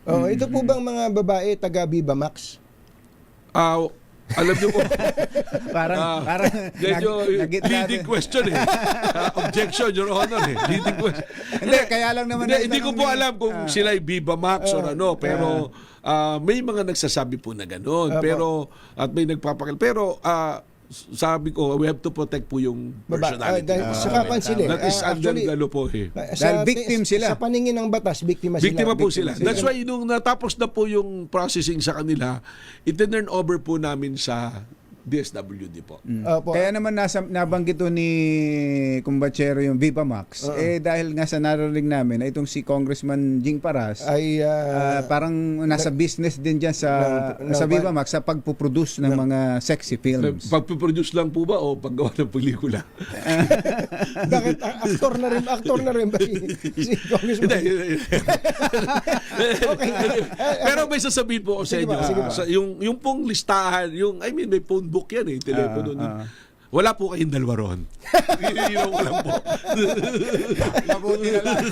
Oh, ito po bang mga babae taga Viva Max? Alam niyo po, Parang medyo leading question eh. Objection, Your Honor eh. Leading question. Hindi, kaya lang naman. Hindi ko po alam kung sila ay Viva Max or ano, pero may mga nagsasabi po na gano'n. Pero, at may nagpapakil. Pero, sabi ko, we have to protect po yung personality. Sa kapan sila. That is under the law po eh. Dahil victim sila. Sa paningin ng batas, biktima sila. Biktima po sila. That's why nung natapos na po yung processing sa kanila, itinurn over po namin sa DSWD po. Opo. Kaya naman nabanggit to ni Kumbachero yung Viva Max. Dahil nga sa narinig namin, itong si Congressman Jing Paras Ay, parang nasa business din dyan sa Viva Max sa pagpuproduce ng mga sexy films. Pagpuproduce lang po ba o paggawa ng pelikula? bakit aktor na rin ba si Congressman? Hindi. Pero may sasabihin po ako sa Sige inyo. ba, sige ba. Yung pong listahan, may phone book yan eh, telepono. Wala po kayong dalawa ron. Yun lang po. Mabuti na lang.